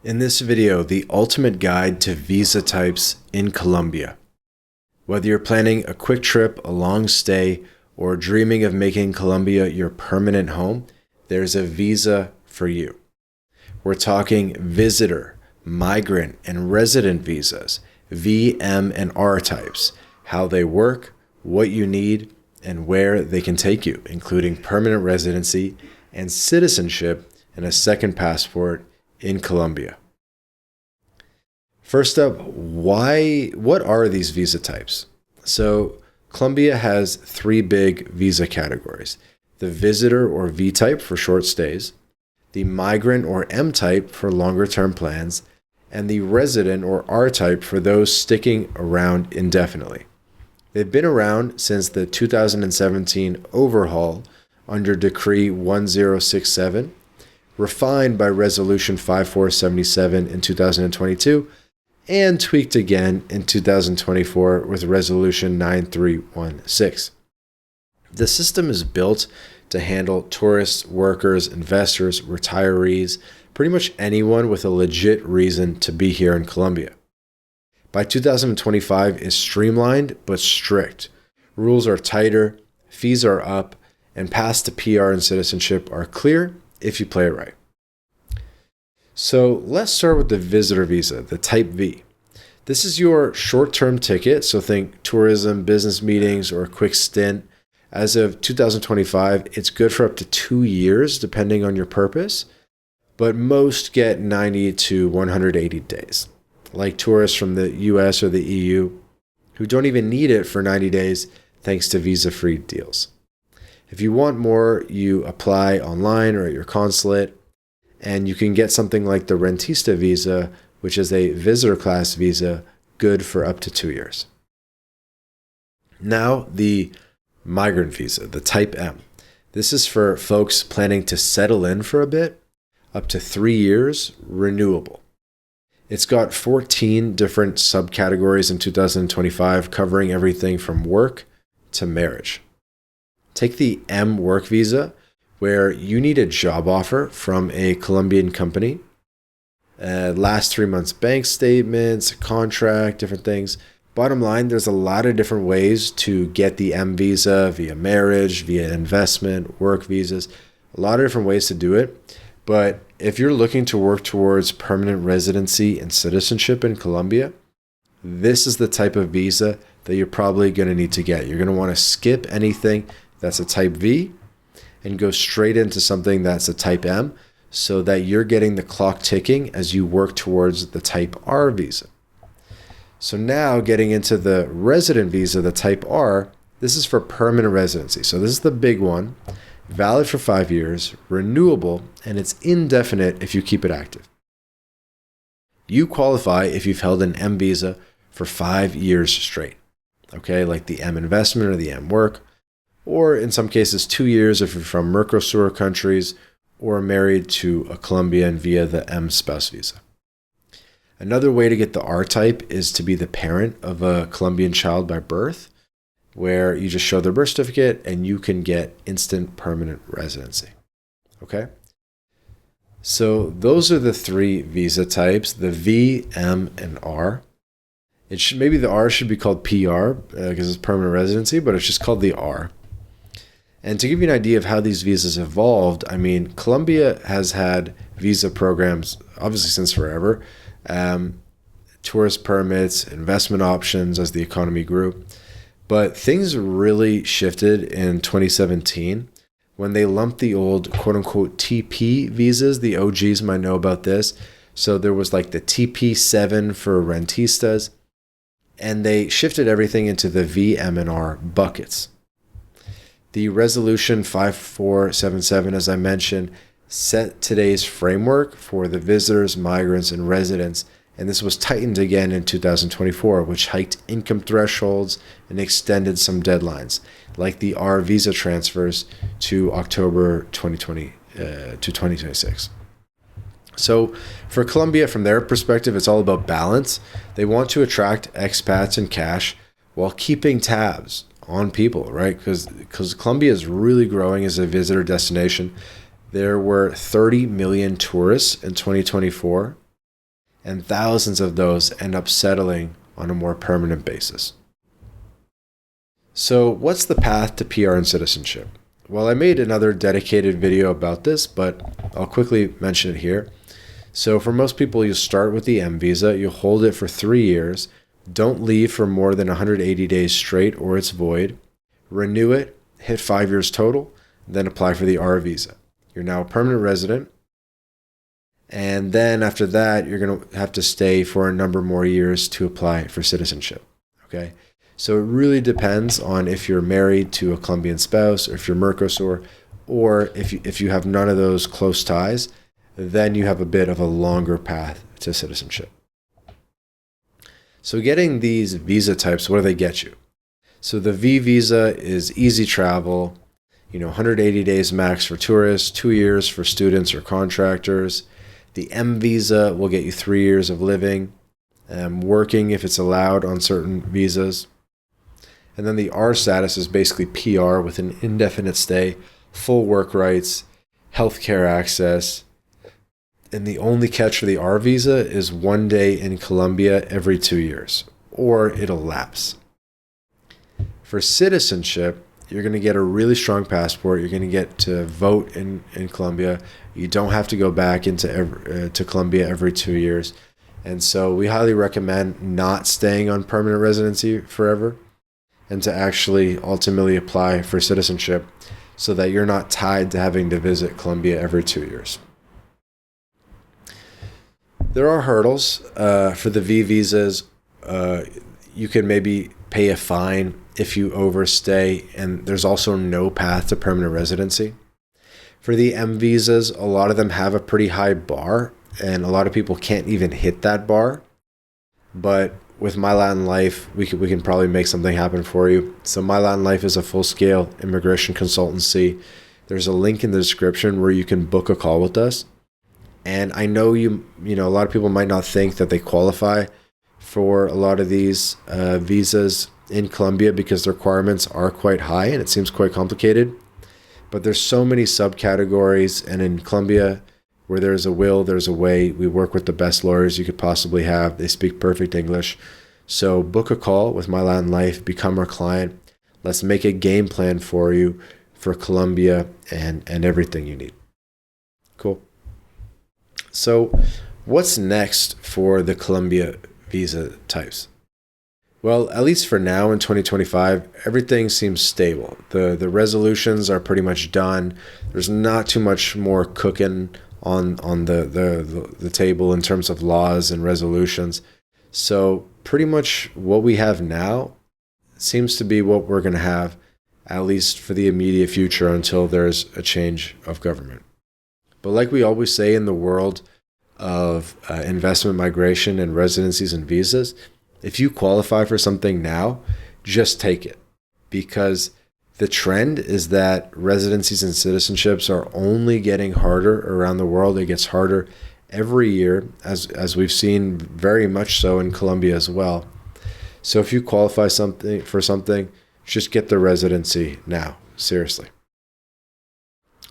In this video, the ultimate guide to visa types in Colombia. Whether you're planning a quick trip, a long stay, or dreaming of making Colombia your permanent home, there's a visa for you. We're talking visitor, migrant, and resident visas, V, M, and R types, how they work, what you need, and where they can take you, including permanent residency and citizenship and a second passport in Colombia. First up, what are these visa types? So Colombia has three big visa categories: the visitor or V type for short stays, the migrant or M type for longer term plans, and the resident or R type for those sticking around indefinitely. They've been around since the 2017 overhaul under Decree 1067, refined by Resolution 5477 in 2022, and tweaked again in 2024 with Resolution 9316. The system is built to handle tourists, workers, investors, retirees, pretty much anyone with a legit reason to be here in Colombia. By 2025, it's streamlined but strict. Rules are tighter, fees are up, and paths to PR and citizenship are clear if you play it right. So let's start with the visitor visa, the Type V. This is your short-term ticket, so think tourism, business meetings, or a quick stint. As of 2025, it's good for up to 2 years, depending on your purpose, but most get 90 to 180 days, like tourists from the US or the EU who don't even need it for 90 days thanks to visa-free deals. If you want more, you apply online or at your consulate, and you can get something like the rentista visa, which is a visitor class visa, good for up to 2 years. Now, the migrant visa, the Type M. This is for folks planning to settle in for a bit, up to 3 years, renewable. It's got 14 different subcategories in 2025, covering everything from work to marriage. Take the M work visa, where you need a job offer from a Colombian company. Last 3 months bank statements, contract, different things. Bottom line, there's a lot of different ways to get the M visa via marriage, via investment, work visas, a lot of different ways to do it. But if you're looking to work towards permanent residency and citizenship in Colombia, this is the type of visa that you're probably going to need to get. You're going to want to skip anything that's a Type V and go straight into something that's a Type M so that you're getting the clock ticking as you work towards the Type R visa. So now getting into the resident visa, the Type R, this is for permanent residency. So this is the big one, valid for 5 years, renewable, and it's indefinite if you keep it active. You qualify if you've held an M visa for 5 years straight, okay, like the M investment or the M work, or in some cases 2 years if you're from Mercosur countries or married to a Colombian via the M spouse visa. Another way to get the R type is to be the parent of a Colombian child by birth, where you just show their birth certificate and you can get instant permanent residency. Okay? So those are the three visa types, the V, M, and R. Maybe the R should be called PR because it's permanent residency, but it's just called the R. And to give you an idea of how these visas evolved, I mean, Colombia has had visa programs obviously since forever, tourist permits, investment options as the economy grew. But things really shifted in 2017 when they lumped the old quote-unquote TP visas. The OGs might know about this. So there was like the TP7 for rentistas, and they shifted everything into the V, M, and R buckets. The Resolution 5477, as I mentioned, set today's framework for the visitors, migrants, and residents, and this was tightened again in 2024, which hiked income thresholds and extended some deadlines, like the R visa transfers to October 2020 to 2026. So for Colombia, from their perspective, it's all about balance. They want to attract expats and cash while keeping tabs on people, right? Because Colombia is really growing as a visitor destination. There were 30 million tourists in 2024, and thousands of those end up settling on a more permanent basis. So what's the path to PR and citizenship? Well, I made another dedicated video about this, but I'll quickly mention it here. So for most people, you start with the M visa, you hold it for 3 years, don't leave for more than 180 days straight or it's void, renew it, hit 5 years total, then apply for the R visa. You're now a permanent resident. And then after that, you're going to have to stay for a number more years to apply for citizenship. Okay. So it really depends on if you're married to a Colombian spouse or if you're Mercosur, or if you have none of those close ties, then you have a bit of a longer path to citizenship. So getting these visa types, what do they get you? So the V visa is easy travel, 180 days max for tourists, 2 years for students or contractors. The M visa will get you 3 years of living, working if it's allowed on certain visas. And then the R status is basically PR with an indefinite stay, full work rights, healthcare access. And the only catch for the R visa is 1 day in Colombia every 2 years, or it'll lapse. For citizenship, you're going to get a really strong passport. You're going to get to vote in Colombia. You don't have to go back to Colombia every 2 years. And so we highly recommend not staying on permanent residency forever and to actually ultimately apply for citizenship so that you're not tied to having to visit Colombia every 2 years. There are hurdles for the V visas. You can maybe pay a fine if you overstay, and there's also no path to permanent residency. For the M visas, a lot of them have a pretty high bar, and a lot of people can't even hit that bar. But with MyLatinLife, we can probably make something happen for you. So MyLatinLife is a full-scale immigration consultancy. There's a link in the description where you can book a call with us. And I know a lot of people might not think that they qualify for a lot of these visas in Colombia because the requirements are quite high and it seems quite complicated. But there's so many subcategories, and in Colombia, where there's a will, there's a way. We work with the best lawyers you could possibly have. They speak perfect English. So book a call with MyLatinLife, become our client. Let's make a game plan for you for Colombia and everything you need. Cool. So what's next for the Colombia visa types? Well, at least for now in 2025, everything seems stable. The resolutions are pretty much done. There's not too much more cooking on the table in terms of laws and resolutions. So pretty much what we have now seems to be what we're going to have, at least for the immediate future, until there's a change of government. But like we always say in the world of investment migration and residencies and visas, if you qualify for something now, just take it, because the trend is that residencies and citizenships are only getting harder around the world. It gets harder every year, as we've seen very much so in Colombia as well. So if you qualify for something, just get the residency now, seriously.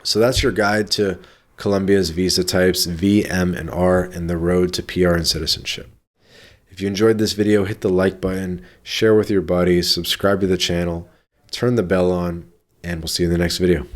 So that's your guide to Colombia's visa types, V, M, and R, and the road to PR and citizenship. If you enjoyed this video, hit the like button, share with your buddies, subscribe to the channel, turn the bell on, and we'll see you in the next video.